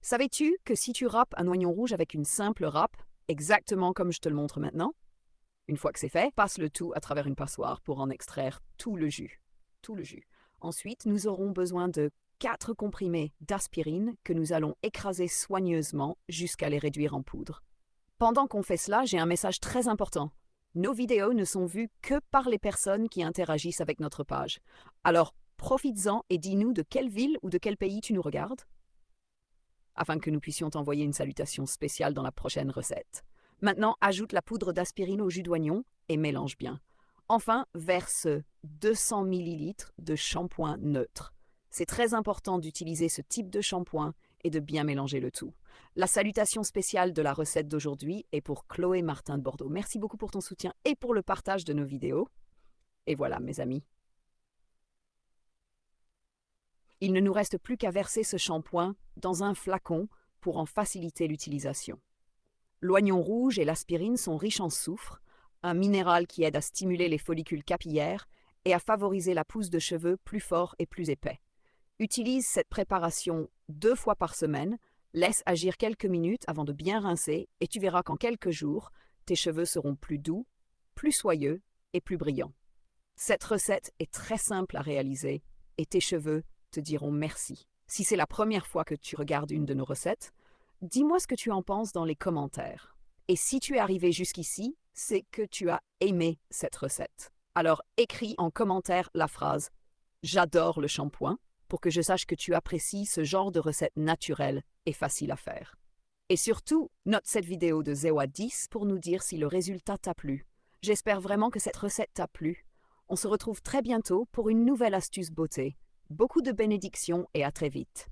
Savais-tu que si tu râpes un oignon rouge avec une simple râpe, exactement comme je te le montre maintenant, une fois que c'est fait, passe le tout à travers une passoire pour en extraire tout le jus. Tout le jus. Ensuite, nous aurons besoin de 4 comprimés d'aspirine que nous allons écraser soigneusement jusqu'à les réduire en poudre. Pendant qu'on fait cela, j'ai un message très important. Nos vidéos ne sont vues que par les personnes qui interagissent avec notre page. Alors, profites-en et dis-nous de quelle ville ou de quel pays tu nous regardes, afin que nous puissions t'envoyer une salutation spéciale dans la prochaine recette. Maintenant, ajoute la poudre d'aspirine au jus d'oignon et mélange bien. Enfin, verse 200 ml de shampoing neutre. C'est très important d'utiliser ce type de shampoing et de bien mélanger le tout. La salutation spéciale de la recette d'aujourd'hui est pour Chloé Martin de Bordeaux. Merci beaucoup pour ton soutien et pour le partage de nos vidéos. Et voilà, mes amis. Il ne nous reste plus qu'à verser ce shampoing dans un flacon pour en faciliter l'utilisation. L'oignon rouge et l'aspirine sont riches en soufre, un minéral qui aide à stimuler les follicules capillaires et à favoriser la pousse de cheveux plus fort et plus épais. Utilise cette préparation 2 fois par semaine, laisse agir quelques minutes avant de bien rincer et tu verras qu'en quelques jours, tes cheveux seront plus doux, plus soyeux et plus brillants. Cette recette est très simple à réaliser et tes cheveux te diront merci. Si c'est la première fois que tu regardes une de nos recettes, dis-moi ce que tu en penses dans les commentaires. Et si tu es arrivé jusqu'ici, c'est que tu as aimé cette recette. Alors écris en commentaire la phrase « J'adore le shampoing » pour que je sache que tu apprécies ce genre de recette naturelle et facile à faire. Et surtout, note cette vidéo de 0 à 10 pour nous dire si le résultat t'a plu. J'espère vraiment que cette recette t'a plu. On se retrouve très bientôt pour une nouvelle astuce beauté. Beaucoup de bénédictions et à très vite.